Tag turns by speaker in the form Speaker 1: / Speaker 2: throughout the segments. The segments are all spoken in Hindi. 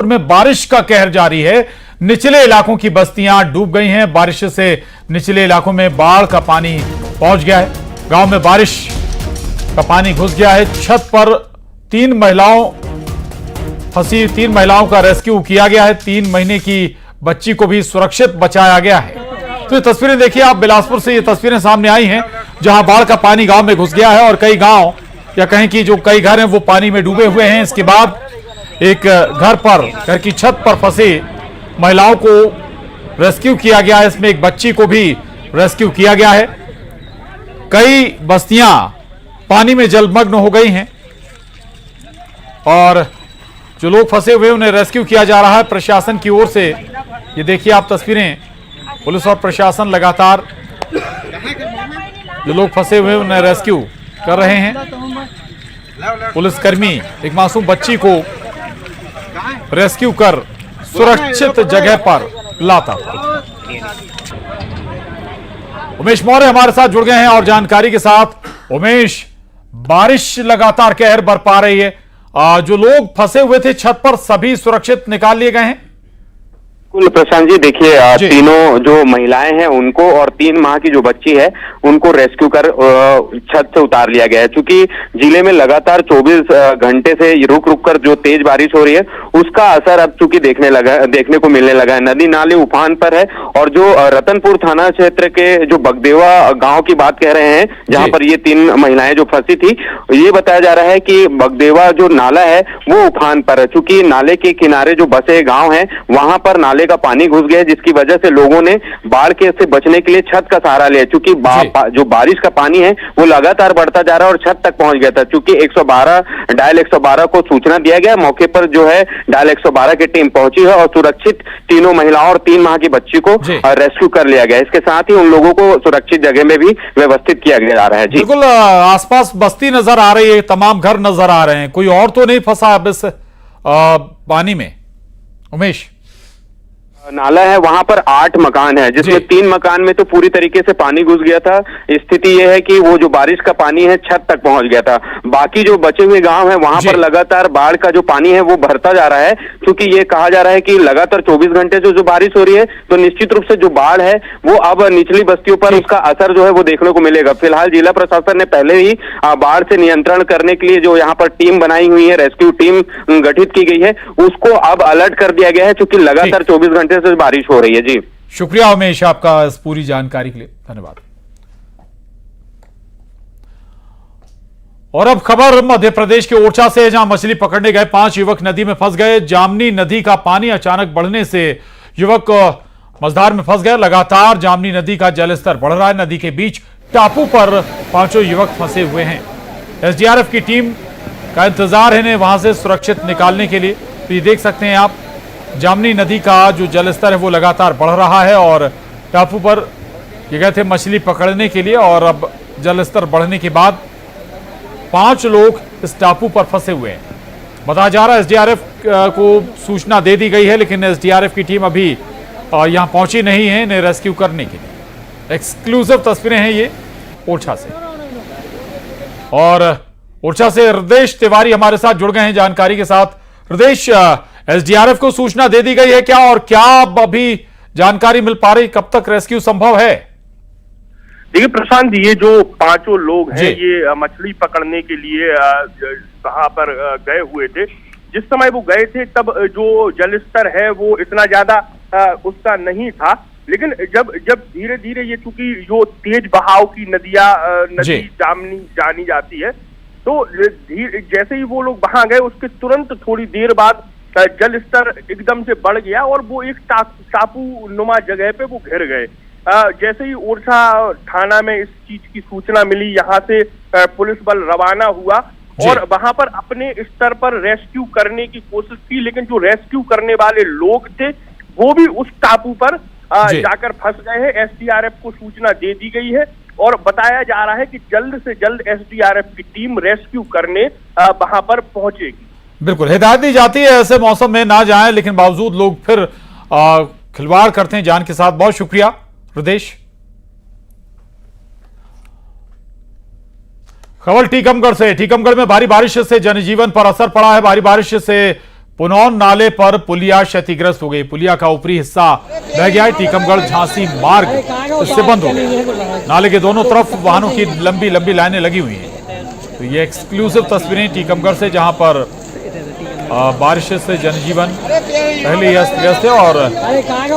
Speaker 1: में बारिश का कहर जारी है। निचले इलाकों की बस्तियां डूब गई हैं। बारिश से निचले इलाकों में बाढ़ का पानी पहुंच गया है। गांव में बारिश का पानी घुस गया है। छत पर तीन महिलाओं का रेस्क्यू किया गया है। 3 महीने की बच्ची को भी सुरक्षित बचाया गया है। तो ये तस्वीरें देखिए आप, बिलासपुर से ये तस्वीरें सामने आई हैं जहां बाढ़ का पानी गांव में घुस गया है और कई गांव या कहें कि जो कई घर हैं वो पानी में डूबे हुए हैं। इसके बाद एक घर की छत पर फंसे महिलाओं को रेस्क्यू किया गया है। इसमें एक बच्ची को भी रेस्क्यू किया गया है। कई बस्तियां पानी में जलमग्न हो गई हैं और जो लोग फंसे हुए उन्हें रेस्क्यू किया जा रहा है प्रशासन की ओर से। ये देखिए आप तस्वीरें, पुलिस और प्रशासन लगातार जो लोग फंसे हुए उन्हें रेस्क्यू कर रहे हैं। पुलिसकर्मी एक मासूम बच्ची को रेस्क्यू कर सुरक्षित जगह पर लाता था। उमेश मौर्य हमारे साथ जुड़ गए हैं और जानकारी के साथ। उमेश, बारिश लगातार कहर बरपा रही है। जो लोग फंसे हुए थे छत पर सभी सुरक्षित निकाल लिए गए हैं।
Speaker 2: बिल्कुल प्रशांत जी, देखिए तीनों जो महिलाएं हैं उनको और 3 माह की जो बच्ची है उनको रेस्क्यू कर छत से उतार लिया गया है। क्योंकि जिले में लगातार 24 घंटे से रुक रुक कर जो तेज बारिश हो रही है उसका असर अब चूंकि देखने को मिलने लगा है। नदी नाले उफान पर है और जो रतनपुर थाना क्षेत्र के जो बगदेवा गांव की बात कह रहे हैं जहां पर ये 3 महिलाएं जो फंसी थी, ये बताया जा रहा है कि बगदेवा जो नाला है वो उफान पर है। चूंकि नाले के किनारे जो बसे गाँव है वहां पर नाले का पानी घुस गया, जिसकी वजह से लोगों ने बाढ़ के से बचने के लिए छत का सहारा लिया। चूंकि जो बारिश का पानी है वो लगातार बढ़ता जा रहा है और छत तक पहुंच गया था। चूंकि 112 डायल 112 को सूचना दिया गया, मौके पर जो है डायल 112 की टीम पहुंची है और सुरक्षित तीनों महिलाओं और 3 माह की बच्ची को रेस्क्यू कर लिया गया। इसके साथ ही उन लोगों को सुरक्षित जगह में भी व्यवस्थित किया जा रहा है। जी
Speaker 1: बिल्कुल, आसपास बस्ती नजर आ रही है, तमाम घर नजर आ रहे हैं। कोई और तो नहीं फंसा अब इस पानी में? उमेश,
Speaker 2: नाला है वहां पर 8 मकान है, जिसमें 3 मकान में तो पूरी तरीके से पानी घुस गया था। स्थिति यह है कि वो जो बारिश का पानी है छत तक पहुंच गया था। बाकी जो बचे हुए गांव है वहां पर लगातार बाढ़ का जो पानी है वो भरता जा रहा है। क्योंकि ये कहा जा रहा है कि लगातार 24 घंटे जो बारिश हो रही है तो निश्चित रूप से जो बाढ़ है वो अब निचली बस्तियों पर उसका असर जो है वो देखने को मिलेगा। फिलहाल जिला प्रशासन ने पहले ही बाढ़ से नियंत्रण करने के लिए जो यहाँ पर टीम बनाई हुई है, रेस्क्यू टीम गठित की गई है, उसको अब अलर्ट कर दिया गया है क्योंकि लगातार 24 घंटे से बारिश हो रही है। जी
Speaker 1: शुक्रिया उमेश आपका इस पूरी जानकारी के लिए, धन्यवाद। और अब खबर मध्य प्रदेश के ओरछा से, जहां मछली पकड़ने गए 5 युवक नदी में फंस गए। जामनी नदी का पानी अचानक बढ़ने से युवक मझधार में फंस गए। लगातार जामनी नदी का जलस्तर बढ़ रहा है। नदी के बीच टापू पर 5 युवक फंसे हुए हैं। एसडीआरएफ की टीम का इंतजार है इन्हें वहां से सुरक्षित निकालने के लिए। तो ये देख सकते हैं आप, जामनी नदी का जो जलस्तर है वो लगातार बढ़ रहा है और टापू पर ये गए थे मछली पकड़ने के लिए और अब जलस्तर बढ़ने के बाद 5 लोग इस टापू पर फंसे हुए हैं। बताया जा रहा है एसडीआरएफ को सूचना दे दी गई है, लेकिन एसडीआरएफ की टीम अभी यहां पहुंची नहीं है इन्हें रेस्क्यू करने के लिए। एक्सक्लूसिव तस्वीरें हैं ये ओरछा से। और ओरछा से हृदेश तिवारी हमारे साथ जुड़ गए हैं जानकारी के साथ। हृदेश, एसडीआरएफ को सूचना दे दी गई है क्या, और क्या अभी जानकारी मिल पा रही, कब तक रेस्क्यू संभव है?
Speaker 3: देखिए प्रशांत, ये जो 5 लोग हैं ये मछली पकड़ने के लिए वहां पर गए हुए थे। जिस समय वो गए थे तब जो जलस्तर है वो इतना ज्यादा उसका नहीं था, लेकिन जब धीरे धीरे ये चूंकि जो तेज बहाव की नदी जामनी जानी जाती है, तो जैसे ही वो लोग वहां गए उसके तुरंत थोड़ी देर बाद जल स्तर एकदम से बढ़ गया और वो एक टापू नुमा जगह पे वो घिर गए। जैसे ही ओरछा थाना में इस चीज की सूचना मिली, यहाँ से पुलिस बल रवाना हुआ और वहां पर अपने स्तर पर रेस्क्यू करने की कोशिश की, लेकिन जो रेस्क्यू करने वाले लोग थे वो भी उस टापू पर जाकर फंस गए हैं। एसडीआरएफ को सूचना दे दी गई है और बताया जा रहा है कि जल्द से जल्द एसडीआरएफ की टीम रेस्क्यू करने वहां पर पहुंचेगी।
Speaker 1: बिल्कुल, हिदायत दी जाती है ऐसे मौसम में ना जाएं, लेकिन बावजूद लोग फिर खिलवाड़ करते हैं जान के साथ। बहुत शुक्रिया हृदेश। खबर टीकमगढ़ से। टीकमगढ़ में भारी बारिश से जनजीवन पर असर पड़ा है। भारी बारिश से पुनौन नाले पर पुलिया क्षतिग्रस्त हो गई। पुलिया का ऊपरी हिस्सा बह गया है। टीकमगढ़ झांसी मार्ग इससे बंद हो गया। नाले के दोनों तरफ वाहनों की लंबी लंबी लाइनें लगी हुई हैं। तो ये एक्सक्लूसिव तस्वीरें टीकमगढ़ से, जहां पर बारिश से जनजीवन पहले ही अस्त व्यस्त है और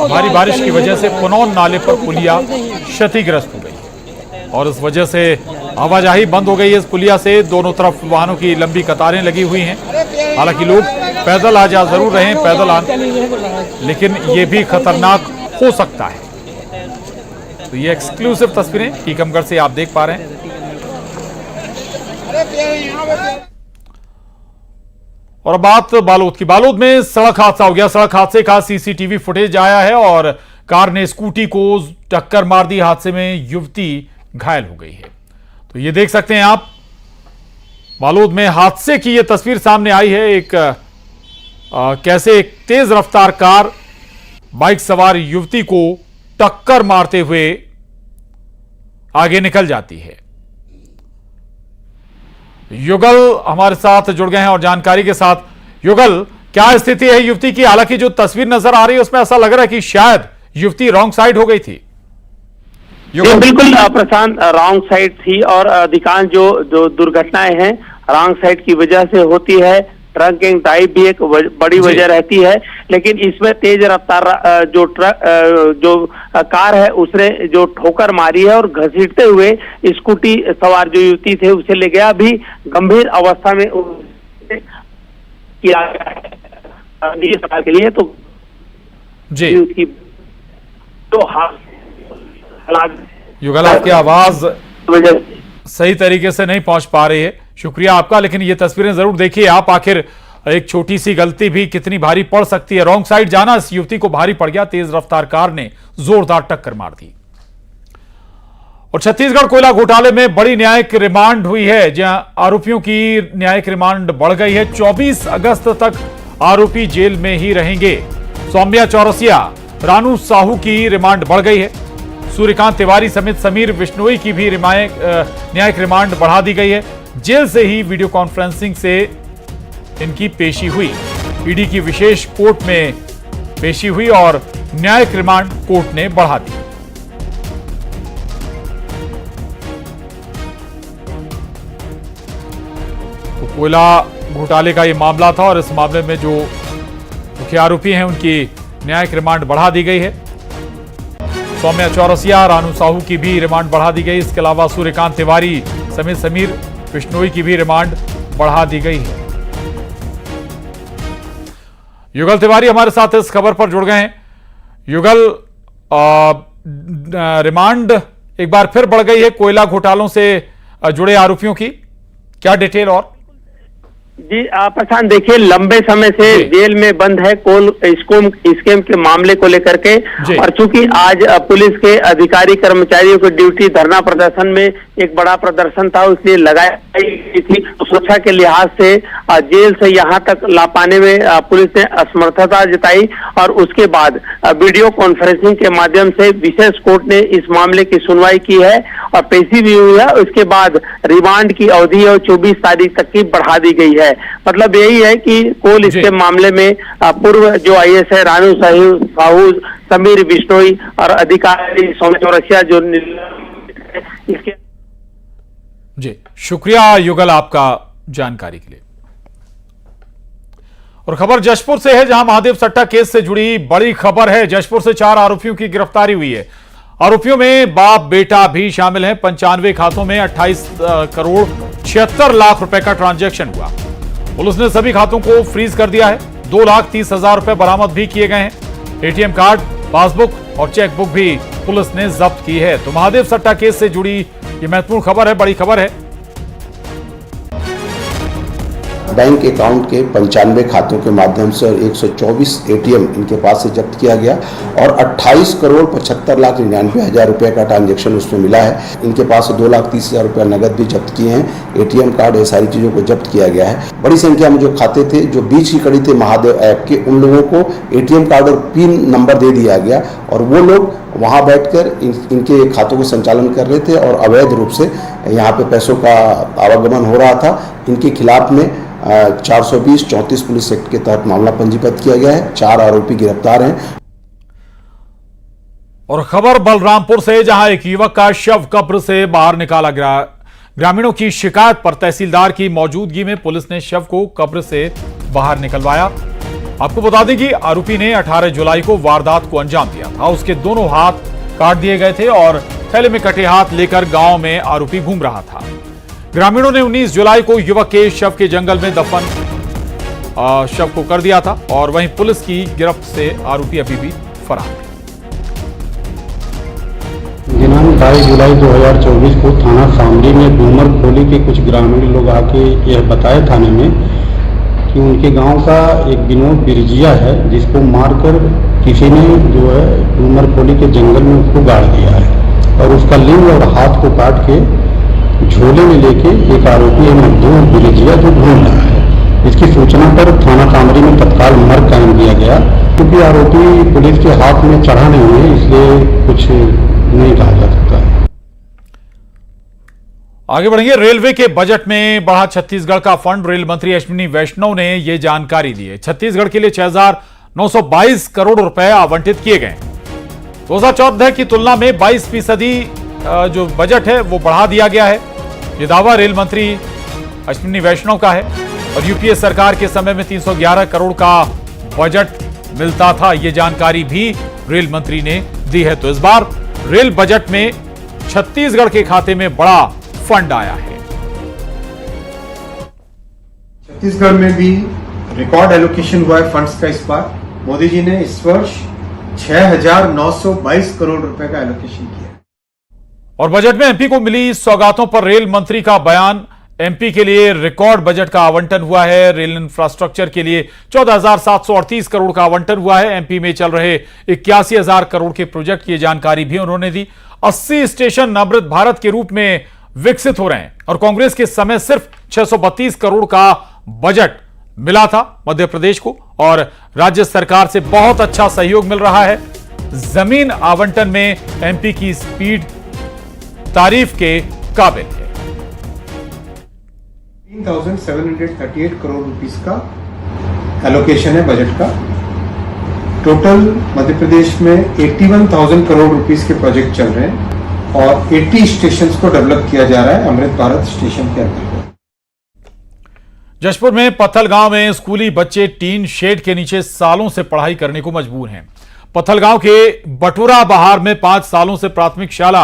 Speaker 1: भारी बारिश की वजह से पुनौन नाले पर पुलिया क्षतिग्रस्त हो गई और इस वजह से आवाजाही बंद हो गई है। इस पुलिया से दोनों तरफ वाहनों की लंबी कतारें लगी हुई हैं। हालांकि लोग पैदल आ जा जरूर रहे हैं, पैदल आने, लेकिन ये भी खतरनाक हो सकता है। तो ये एक्सक्लूसिव तस्वीरें टीकमगढ़ से आप देख पा रहे हैं। और बात बालोद की। बालोद में सड़क हादसा हो गया। सड़क हादसे का सीसीटीवी फुटेज आया है और कार ने स्कूटी को टक्कर मार दी। हादसे में युवती घायल हो गई है। तो ये देख सकते हैं आप, बालोद में हादसे की ये तस्वीर सामने आई है। कैसे एक तेज रफ्तार कार बाइक सवार युवती को टक्कर मारते हुए आगे निकल जाती है। युगल हमारे साथ जुड़ गए हैं और जानकारी के साथ। युगल, क्या स्थिति है युवती की? हालांकि जो तस्वीर नजर आ रही है उसमें ऐसा लग रहा है कि शायद युवती रॉन्ग साइड हो गई थी।
Speaker 4: बिल्कुल प्रशांत, रॉन्ग साइड थी और अधिकांश जो दुर्घटनाएं हैं रॉन्ग साइड की वजह से होती है। ट्रंकिंग ड्राइव भी एक बड़ी वजह रहती है, लेकिन इसमें तेज रफ्तार जो कार है उसने जो ठोकर मारी है और घसीटते हुए स्कूटी सवार जो युवती थे उसे ले गया। अभी गंभीर अवस्था में किया अस्पताल के लिए। तो
Speaker 1: जी
Speaker 4: उसकी तो
Speaker 1: युगल, आपकी आवाज सही तरीके से नहीं पहुंच पा रही है। शुक्रिया आपका, लेकिन ये तस्वीरें जरूर देखिए आप। आखिर एक छोटी सी गलती भी कितनी भारी पड़ सकती है। रॉन्ग साइड जाना इस युवती को भारी पड़ गया। तेज रफ्तार कार ने जोरदार टक्कर मार दी। और छत्तीसगढ़ कोयला घोटाले में बड़ी न्यायिक रिमांड हुई है, जहां आरोपियों की न्यायिक रिमांड बढ़ गई है। 24 अगस्त तक आरोपी जेल में ही रहेंगे। सौम्या चौरसिया, रानू साहू की रिमांड बढ़ गई है। सूर्यकांत तिवारी समेत समीर बिश्नोई की भी न्यायिक रिमांड बढ़ा दी गई है। जेल से ही वीडियो कॉन्फ्रेंसिंग से इनकी पेशी हुई। ईडी की विशेष कोर्ट में पेशी हुई और न्यायिक रिमांड कोर्ट ने बढ़ा दी। तो कोयला घोटाले का यह मामला था और इस मामले में जो मुख्य आरोपी हैं उनकी न्यायिक रिमांड बढ़ा दी गई है। सौम्या चौरसिया, रानू साहू की भी रिमांड बढ़ा दी गई। इसके अलावा सूर्यकांत तिवारी समेत समीर बिश्नोई की भी रिमांड बढ़ा दी गई है। युगल तिवारी हमारे साथ इस खबर पर जुड़ गए हैं। युगल, रिमांड एक बार फिर बढ़ गई है कोयला घोटालों से जुड़े आरोपियों की, क्या डिटेल? और
Speaker 4: जी प्रशांत, देखिए लंबे समय से जेल में बंद है कोल स्कीम के मामले को लेकर के, और चूंकि आज पुलिस के अधिकारी कर्मचारियों की ड्यूटी धरना प्रदर्शन में एक बड़ा प्रदर्शन था, इसलिए लगाई गई थी। तो सुरक्षा के लिहाज से जेल से यहाँ तक ला पाने में पुलिस ने असमर्थता जताई और उसके बाद वीडियो कॉन्फ्रेंसिंग के माध्यम से विशेष कोर्ट ने इस मामले की सुनवाई की है और पेशी भी हुई है। उसके बाद रिमांड की अवधि और 24 तारीख तक की बढ़ा दी गई है। मतलब यही है कि कोल इसके मामले में पूर्व जो आईएएस है रानू साहू, समीर बिश्नोई और अधिकारी सौम्या चौरसिया जो इसके।
Speaker 1: जी शुक्रिया युगल आपका जानकारी के लिए। और खबर जशपुर से है, जहां महादेव सट्टा केस से जुड़ी बड़ी खबर है। जशपुर से 4 आरोपियों की गिरफ्तारी हुई है। आरोपियों में बाप बेटा भी शामिल हैं। 95 खातों में 28 करोड़ 76 लाख रुपए का ट्रांजैक्शन हुआ। पुलिस ने सभी खातों को फ्रीज कर दिया है। 2,30,000 रुपए बरामद भी किए गए हैं। एटीएम कार्ड, पासबुक और चेकबुक भी पुलिस ने जब्त की है। तो महादेव सट्टा केस से जुड़ी ये महत्वपूर्ण खबर है, बड़ी खबर है।
Speaker 5: बैंक अकाउंट के 95 खातों के माध्यम से और 124 एटीएम इनके पास से जब्त किया गया और 28 करोड़ 75 लाख 99 हज़ार रुपये का ट्रांजैक्शन उसमें मिला है। इनके पास से 2,30,000 रुपये नगद भी जब्त किए हैं। एटीएम कार्ड, ये सारी चीज़ों को जब्त किया गया है। बड़ी संख्या में जो खाते थे, जो बीच की कड़ी थे महादेव ऐप के, उन लोगों को एटीएम कार्ड और पिन नंबर दे दिया गया और वो लोग वहाँ बैठकर इनके खातों को संचालन कर रहे थे और अवैध रूप से यहाँ पे पैसों का आवागमन हो रहा था। इनके खिलाफ में 420-34 पुलिस एक्ट के तहत मामला पंजीबद्ध किया गया है। 4 आरोपी गिरफ्तार हैं।
Speaker 1: और खबर बलरामपुर से, जहां एक युवक का शव कब्र से बाहर निकाला गया। ग्रामीणों की शिकायत पर तहसीलदार की मौजूदगी में पुलिस ने शव को कब्र से बाहर निकलवाया। आपको बता दें कि आरोपी ने 18 जुलाई को वारदात को अंजाम दिया था। उसके दोनों हाथ काट दिए गए थे और थैले में कटे हाथ लेकर गांव में आरोपी घूम रहा था। ग्रामीणों ने 19 जुलाई को युवक के शव के जंगल में दफन शव को कर दिया था और वहीं पुलिस की गिरफ्त से आरोपी अभी भी फरार है।
Speaker 6: दिनांक 22 जुलाई 2024 को थाना शामली में डूमर खोली के कुछ ग्रामीण लोग आके यह बताए थाने में कि उनके गांव का एक विनोद बिरजिया है, जिसको मारकर किसी ने जो है डूमर खोली के जंगल में उसको गाड़ दिया है और उसका लिंग और हाथ को काट के झोले में लेके एक आरोपी है मजदूर बिरजिया जो ढूंढ रहा है। इसकी सूचना पर थाना कामरी में तत्काल मर्ग कायम किया गया। क्योंकि आरोपी पुलिस के हाथ में चढ़ा नहीं है, इसलिए कुछ नहीं कहा जा सकता है।
Speaker 1: आगे बढ़ेंगे। रेलवे के बजट में बढ़ा छत्तीसगढ़ का फंड। रेल मंत्री अश्विनी वैष्णव ने यह जानकारी दी है। छत्तीसगढ़ के लिए 6,922 करोड़ रुपए आवंटित किए गए। 2014 की तुलना में 22% जो बजट है वो बढ़ा दिया गया है। यह दावा रेल मंत्री अश्विनी वैष्णव का है। और यूपीए सरकार के समय में 311 करोड़ का बजट मिलता था, यह जानकारी भी रेल मंत्री ने दी है। तो इस बार रेल बजट में छत्तीसगढ़ के खाते में बड़ा फंड आया है।
Speaker 7: छत्तीसगढ़ में भी रिकॉर्ड एलोकेशन हुआ है फंड्स का। इस बार मोदी जी ने इस वर्ष 6,922 करोड़ रुपए का एलोकेशन किया।
Speaker 1: और बजट में एमपी को मिली सौगातों पर रेल मंत्री का बयान। एमपी के लिए रिकॉर्ड बजट का आवंटन हुआ है। रेल इंफ्रास्ट्रक्चर के लिए 14,738 करोड़ का आवंटन हुआ है। एमपी में चल रहे 81,000 करोड़ के प्रोजेक्ट की जानकारी भी उन्होंने दी। 80 स्टेशन अमृत भारत के रूप में विकसित हो रहे हैं। और कांग्रेस के समय सिर्फ 632 करोड़ का बजट मिला था मध्य प्रदेश को और राज्य सरकार से बहुत अच्छा सहयोग मिल रहा है। जमीन आवंटन में एमपी की स्पीड तारीफ के काबिल है।
Speaker 7: 3,738 करोड़ रुपीस का एलोकेशन है बजट का। टोटल मध्य प्रदेश में 81,000 करोड़ रुपीस के प्रोजेक्ट चल रहे हैं और 80 स्टेशंस को डेवलप किया जा रहा है अमृत भारत स्टेशन के अंतर्गत।
Speaker 1: जशपुर में पत्थल गांव में स्कूली बच्चे टीन शेड के नीचे सालों से पढ़ाई करने को मजबूर हैं। पत्थल गांव के बटुरा बहार में 5 सालों से प्राथमिक शाला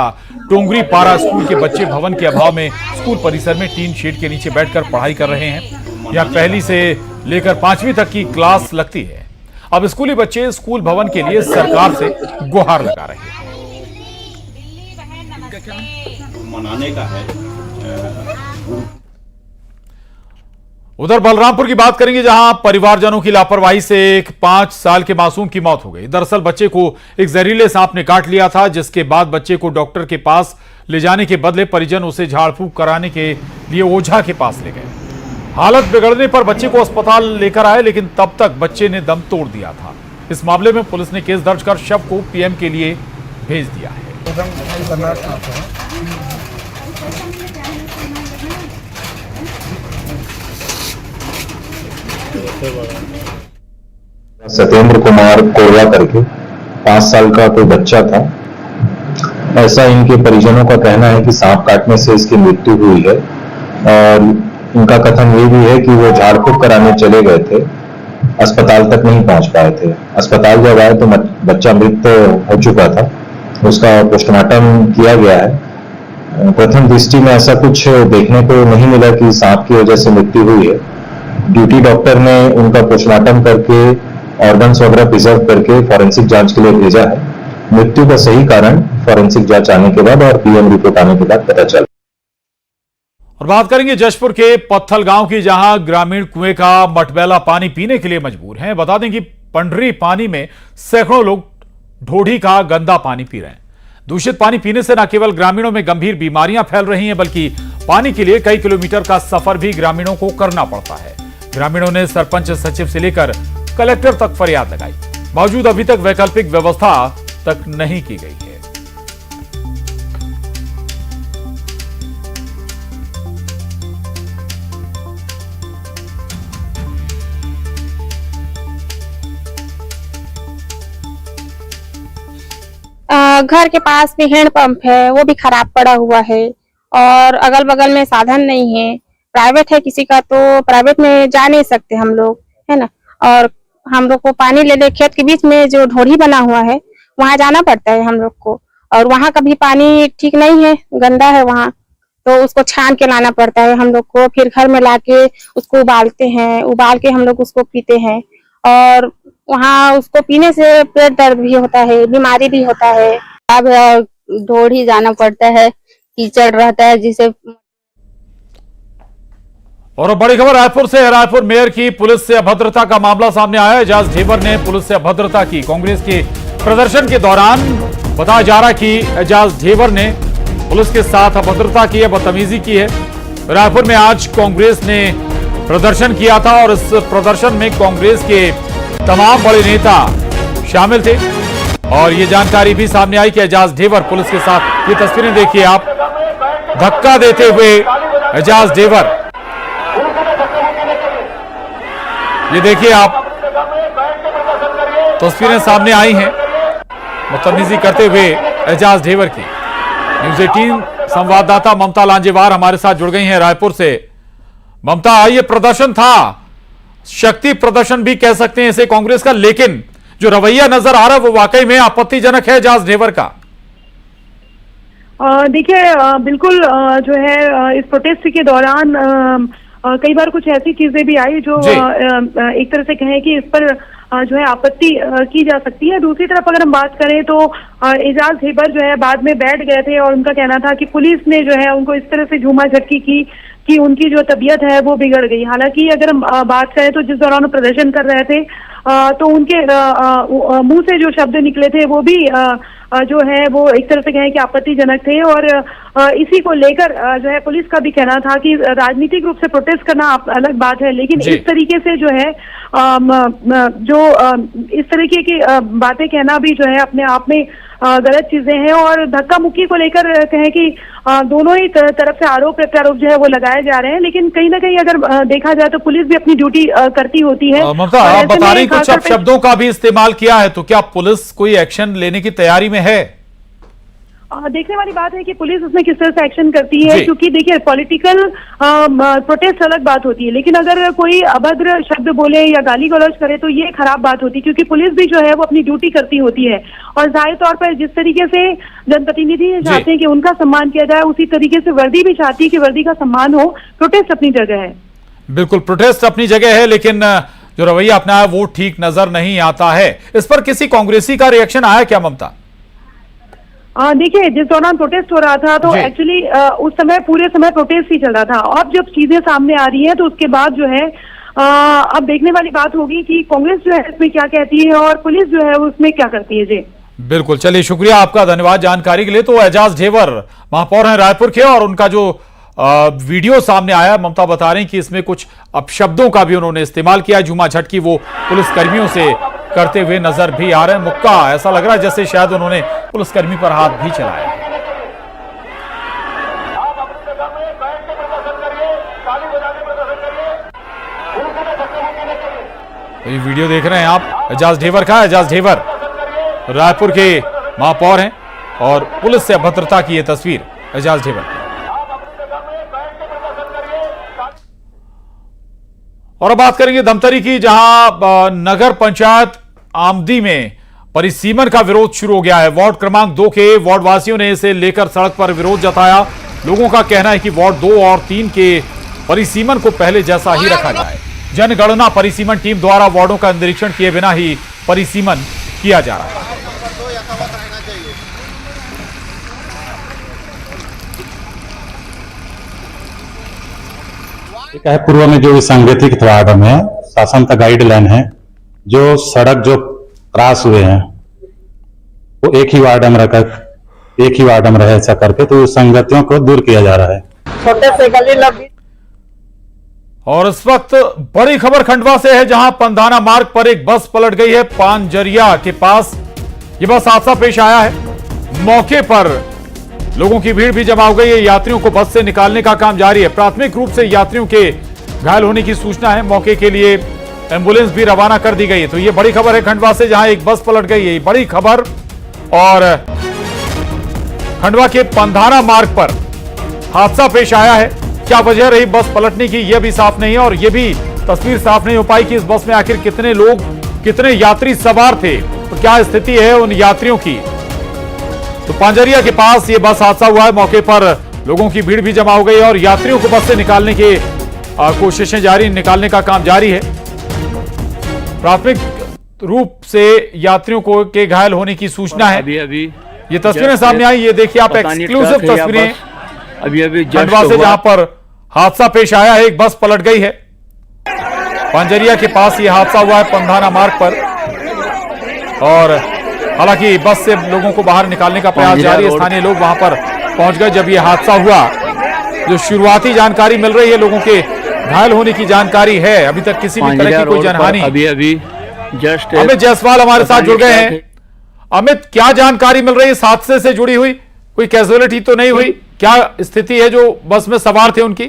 Speaker 1: टोंगरी पारा स्कूल के बच्चे भवन के अभाव में स्कूल परिसर में टीन शेड के नीचे बैठकर पढ़ाई कर रहे हैं। यहां पहली से लेकर 5वीं तक की क्लास लगती है। अब स्कूली बच्चे स्कूल भवन के लिए सरकार से गुहार लगा रहे हैं।
Speaker 8: मनाने का है।
Speaker 1: उधर बलरामपुर की बात करेंगे, जहां परिवारजनों की लापरवाही से एक 5 साल के मासूम की मौत हो गई। दरअसल बच्चे को एक जहरीले सांप ने काट लिया था, जिसके बाद बच्चे को डॉक्टर के पास ले जाने के बदले परिजन उसे झाड़ फूंक कराने के लिए ओझा के पास ले गए। हालत बिगड़ने पर बच्चे को अस्पताल लेकर आए, लेकिन तब तक बच्चे ने दम तोड़ दिया था। इस मामले में पुलिस ने केस दर्ज कर शव को पीएम के लिए भेज दिया है।
Speaker 9: सत्येंद्र कुमार कोरवा करके 5 साल का कोई बच्चा था। ऐसा इनके परिजनों का कहना है कि सांप काटने से इसकी मृत्यु हुई है और इनका कथन ये भी है कि वो झाड़ फूंक कराने चले गए थे, अस्पताल तक नहीं पहुंच पाए थे। अस्पताल जब आए तो बच्चा मृत हो चुका था। उसका पोस्टमार्टम किया गया है। प्रथम दृष्टि में ऐसा कुछ देखने को नहीं मिला कि सांप की वजह से मृत्यु हुई है। ड्यूटी डॉक्टर ने उनका पोस्टमार्टम करके ऑर्गन्स वगैरह प्रिजर्व करके फॉरेंसिक जांच के लिए भेजा है। मृत्यु का सही कारण फॉरेंसिक जांच आने के बाद और पीएम रिपोर्ट आने के बाद पता चला।
Speaker 1: और बात करेंगे जशपुर के पत्थल गांव की, जहां ग्रामीण कुएं का मटमैला पानी पीने के लिए मजबूर हैं। बता दें कि पंडरी पानी में सैकड़ों लोग ढोढ़ी का गंदा पानी पी रहे हैं। दूषित पानी पीने से न केवल ग्रामीणों में गंभीर बीमारियां फैल रही हैं, बल्कि पानी के लिए कई किलोमीटर का सफर भी ग्रामीणों को करना पड़ता है। ग्रामीणों ने सरपंच सचिव से लेकर कलेक्टर तक फरियाद लगाई। बावजूद अभी तक वैकल्पिक व्यवस्था तक नहीं की गई है।
Speaker 10: घर के पास भी हैंडपंप है, वो भी खराब पड़ा हुआ है और अगल बगल में साधन नहीं है। प्राइवेट है किसी का तो प्राइवेट में जा नहीं सकते हम लोग, है ना। और हम लोग को पानी लेने खेत के बीच में जो ढोरी बना हुआ है वहां जाना पड़ता है हम लोग को, और वहां का भी पानी ठीक नहीं है, गंदा है वहां, तो उसको छान के लाना पड़ता है हम लोग को। फिर घर में लाके उसको उबालते हैं, उबाल के हम लोग उसको पीते हैं और वहाँ उसको पीने से पेट दर्द भी होता है, बीमारी भी होता है।
Speaker 11: अब ढोरी जाना पड़ता है, कीचड़ रहता है जिसे।
Speaker 1: और बड़ी खबर रायपुर से है। रायपुर मेयर की पुलिस से अभद्रता का मामला सामने आया है। एजाज ढेबर ने पुलिस से अभद्रता की। कांग्रेस के प्रदर्शन के दौरान बताया जा रहा है कि एजाज ढेबर ने पुलिस के साथ अभद्रता की है, बदतमीजी की है। रायपुर में आज कांग्रेस ने प्रदर्शन किया था और इस प्रदर्शन में कांग्रेस के तमाम बड़े नेता शामिल थे और ये जानकारी भी सामने आई कि एजाज ढेबर पुलिस के साथ, ये तस्वीरें देखिए आप, धक्का देते हुए एजाज ढेबर, ये देखिए आप, तस्वीरें सामने आई हैं बदतमीजी करते हुए एजाज ढेबर की। न्यूज़ 18 संवाददाता ममता लांजेवार हमारे साथ जुड़ गई हैं रायपुर से। ममता, ये प्रदर्शन था, शक्ति प्रदर्शन भी कह सकते हैं इसे कांग्रेस का, लेकिन जो रवैया नजर आ रहा है वो वाकई में आपत्तिजनक है एजाज ढेबर का।
Speaker 12: देखिए, बिल्कुल जो है इस प्रोटेस्ट के दौरान कई बार कुछ ऐसी चीजें भी आई जो एक तरह से कहें कि इस पर जो है आपत्ति की जा सकती है। दूसरी तरफ अगर हम बात करें तो एजाज ढेबर जो है बाद में बैठ गए थे और उनका कहना था कि पुलिस ने जो है उनको इस तरह से झूमा झटकी की कि उनकी जो तबीयत है वो बिगड़ गई। हालांकि अगर हम बात करें तो जिस दौरान वो प्रदर्शन कर रहे थे तो उनके मुंह से जो शब्द निकले थे वो भी जो है वो एक तरह से कहें कि आपत्तिजनक थे और इसी को लेकर जो है पुलिस का भी कहना था कि राजनीतिक रूप से प्रोटेस्ट करना अलग बात है, लेकिन इस तरीके से जो है इस तरीके की बातें कहना भी जो है अपने आप में गलत चीजें हैं। और धक्का मुक्की को लेकर कहें कि दोनों ही तरफ से आरोप प्रत्यारोप जो है वो लगाए जा रहे हैं, लेकिन कहीं ना कहीं अगर देखा जाए तो पुलिस भी अपनी ड्यूटी करती होती है।
Speaker 1: ममता, आप बता रही कुछ शब्दों का भी इस्तेमाल किया है, तो क्या पुलिस कोई एक्शन लेने की तैयारी में है?
Speaker 12: देखने वाली बात है कि पुलिस उसमें किस तरह से एक्शन करती है, क्योंकि देखिए पॉलिटिकल प्रोटेस्ट अलग बात होती है, लेकिन अगर कोई अभद्र शब्द बोले या गाली गलौज करे तो ये खराब बात होती है, क्योंकि पुलिस भी जो है वो अपनी ड्यूटी करती होती है। और जाहिर तौर पर जिस तरीके से जनप्रतिनिधि चाहते हैं कि उनका सम्मान किया जाए, उसी तरीके से वर्दी भी चाहती है कि वर्दी का सम्मान हो। प्रोटेस्ट अपनी जगह है,
Speaker 1: बिल्कुल प्रोटेस्ट अपनी जगह है, लेकिन जो रवैया अपनाया वो ठीक नजर नहीं आता है। इस पर किसी कांग्रेसी का रिएक्शन आया क्या ममता?
Speaker 12: देखिए, जिस दौरान प्रोटेस्ट हो रहा था तो एक्चुअली उस समय पूरे समय प्रोटेस्ट ही चल रहा था। अब जब चीजें सामने आ रही हैं तो उसके बाद जो है अब देखने वाली बात होगी कि कांग्रेस जो है इसमें क्या कहती है और पुलिस जो है उसमें क्या करती है। जी
Speaker 1: बिल्कुल, चलिए शुक्रिया आपका, धन्यवाद जानकारी के लिए। तो एजाज ढेबर महापौर हैं रायपुर के और उनका जो वीडियो सामने आया, ममता बता रही कि इसमें कुछ अपशब्दों का भी उन्होंने इस्तेमाल किया, झूमा झटकी वो पुलिसकर्मियों से करते हुए नजर भी आ रहे हैं। मुक्का ऐसा लग रहा है जैसे शायद उन्होंने पुलिसकर्मी पर हाथ भी चलाया। तो ये वीडियो देख रहे हैं आप एजाज ढेबर का। एजाज ढेबर रायपुर के महापौर हैं और पुलिस से अभद्रता की ये तस्वीर एजाज ढेबर की। और अब बात करेंगे धमतरी की, जहां नगर पंचायत आमदी में परिसीमन का विरोध शुरू हो गया है। वार्ड क्रमांक 2 के वार्ड वासियों ने इसे लेकर सड़क पर विरोध जताया। लोगों का कहना है कि वार्ड 2 और 3 के परिसीमन को पहले जैसा ही रखा जाए। जनगणना परिसीमन टीम द्वारा वार्डों का निरीक्षण किए बिना ही परिसीमन किया जा रहा है।
Speaker 6: एक है पूर्व में जो सांगठिक वार्ड में शासन का गाइडलाइन है, जो सड़क जो क्रॉस हुए हैं वो एक ही वार्ड में रहे ऐसा करके, तो संगतियों को दूर किया जा रहा है।
Speaker 12: छोटे से गली लगी।
Speaker 1: और इस वक्त बड़ी खबर खंडवा से है, जहां पंधाना मार्ग पर एक बस पलट गई है। पांजरिया के पास यह बस हादसा पेश आया है। मौके पर लोगों की भीड़ भी जमा हो गई है। यात्रियों को बस से निकालने का काम जारी है। प्राथमिक रूप से यात्रियों के घायल होने की सूचना है। मौके के लिए एम्बुलेंस भी रवाना कर दी गई है। तो ये बड़ी खबर है खंडवा से, जहां एक बस पलट गई है, बड़ी खबर। और खंडवा के पंधाना मार्ग पर हादसा पेश आया है। क्या वजह रही बस पलटने की, यह भी साफ नहीं है और यह भी तस्वीर साफ नहीं हो पाई कि इस बस में आखिर कितने लोग, कितने यात्री सवार थे और क्या स्थिति है उन यात्रियों की। तो पांजरिया के पास यह बस हादसा हुआ है। मौके पर लोगों की भीड़ भी जमा हो गई और यात्रियों को बस से निकालने की कोशिशें जारी, निकालने का काम जारी है। प्राथमिक रूप से यात्रियों को के घायल होने की सूचना है।
Speaker 8: अभी
Speaker 1: ये तस्वीरें सामने आई, ये देखिए आप, एक्सक्लूसिव तस्वीरें
Speaker 8: अभी
Speaker 1: खंडवा से, जहां पर हादसा पेश आया है। एक बस पलट गई है। पांजरिया के पास ये हादसा हुआ है पंधाना मार्ग पर और हालांकि बस से लोगों को बाहर निकालने का प्रयास जारी है। स्थानीय लोग वहां पर पहुंच गए जब यह हादसा हुआ। जो शुरुआती जानकारी मिल रही है, लोगों के घायल होने की जानकारी है। अभी तक किसी भी तरह की कोई जनहानि।
Speaker 8: अभी जस्ट
Speaker 1: अमित जायसवाल हमारे साथ जुड़ गए हैं। अमित, क्या जानकारी मिल रही है इस हादसे से जुड़ी हुई? कोई कैजुअलिटी तो नहीं हुई? क्या स्थिति है जो बस में सवार थे उनकी?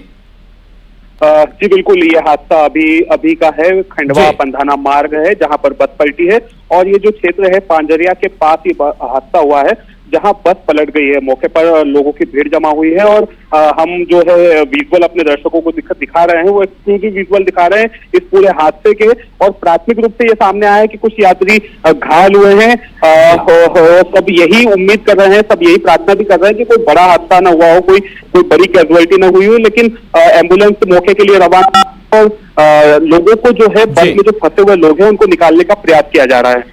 Speaker 3: जी बिल्कुल, ये हादसा अभी का है। खंडवा पंधाना मार्ग है जहां पर बस पलटी है और ये जो क्षेत्र है पांजरिया के पास ही हादसा हुआ है जहां बस पलट गई है। मौके पर लोगों की भीड़ जमा हुई है और हम जो है विजुअल अपने दर्शकों को दिखा रहे हैं, वो एक्सक्लूसिव विजुअल दिखा रहे हैं इस पूरे हादसे के। और प्राथमिक रूप से ये सामने आया है कि कुछ यात्री घायल हुए हैं। सब यही उम्मीद कर रहे हैं, सब यही प्रार्थना भी कर रहे हैं कि कोई बड़ा हादसा न हुआ हो, कोई बड़ी कैजुअलिटी न हुई हो। लेकिन एम्बुलेंस मौके के लिए रवाना और लोगों को जो है बस में जो फंसे हुए लोग हैं उनको निकालने का प्रयास किया जा रहा है।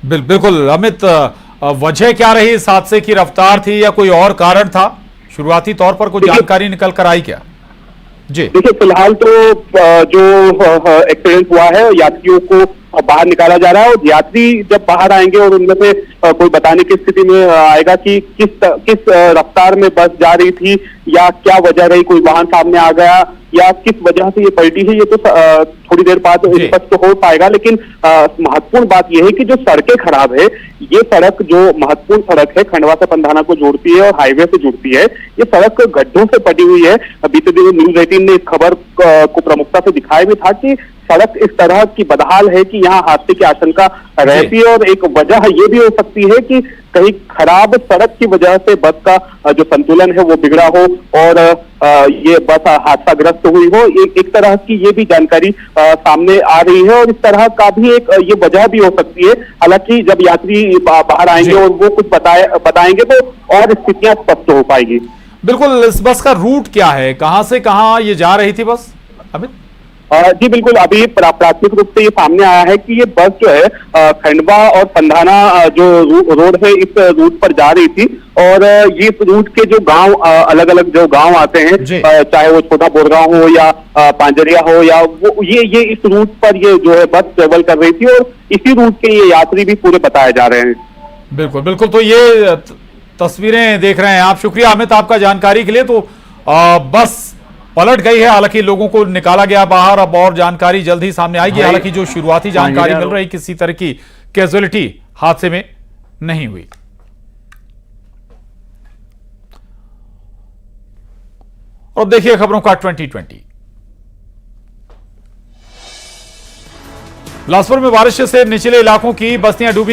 Speaker 1: बिल्कुल अमित, वजह क्या रही इस हादसे की? रफ्तार थी या कोई और कारण था? शुरुआती तौर पर कोई जानकारी निकल कर आई क्या? जी
Speaker 3: देखिए, फिलहाल तो जो एक्सीडेंट हुआ है यात्रियों को बाहर निकाला जा रहा है और यात्री जब बाहर आएंगे और उनमें से कोई बताने की स्थिति में आएगा कि किस रफ्तार में बस जा रही थी या क्या वजह रही, कोई वाहन सामने आ गया या किस वजह से ये पलटी है, ये तो थोड़ी देर बाद स्पष्ट तो हो पाएगा। लेकिन महत्वपूर्ण बात यह है कि जो सड़कें खराब है, ये सड़क जो महत्वपूर्ण सड़क है खंडवा से पंधाना को जोड़ती है और हाईवे से जुड़ती है, ये सड़क गड्ढों से पटी हुई है। बीते दिनों न्यूज 18 ने इस खबर को प्रमुखता से दिखाया भी था कि सड़क इस तरह की बदहाल है कि यहाँ हादसे की आशंका रहती है। और एक वजह ये भी हो सकती है कि कहीं खराब सड़क की वजह से बस का जो संतुलन है वो बिगड़ा हो और ये बस हादसाग्रस्त हुई हो। एक तरह की ये भी जानकारी सामने आ रही है और इस तरह का भी एक ये वजह भी हो सकती है। हालांकि जब यात्री बाहर आएंगे और वो कुछ बताएंगे तो और स्थितियां स्पष्ट हो पाएगी।
Speaker 1: बिल्कुल, इस बस का रूट क्या है, कहां से कहां ये जा रही थी बस अमित?
Speaker 3: जी बिल्कुल, अभी प्राथमिक रूप से ये सामने आया है कि ये बस जो है खंडवा और पंधाना जो रोड है इस रूट पर जा रही थी और ये इस रूट के जो गांव अलग अलग जो गांव आते हैं, चाहे वो छोटा बोरगांव हो या पांजरिया हो या वो ये इस रूट पर ये जो है बस ट्रेवल कर रही थी और इसी रूट के ये यात्री भी पूरे बताए जा रहे हैं।
Speaker 1: बिल्कुल बिल्कुल, तो ये तस्वीरें देख रहे हैं आप। शुक्रिया अमित आपका जानकारी के लिए। तो बस पलट गई है, हालांकि लोगों को निकाला गया बाहर। अब और जानकारी जल्द ही सामने आएगी। हालांकि जो शुरुआती जानकारी मिल रही, किसी तरह की कैजुअलिटी हादसे में नहीं हुई। और देखिए खबरों का 2020। बिलासपुर में बारिश से निचले इलाकों की बस्तियां डूबी।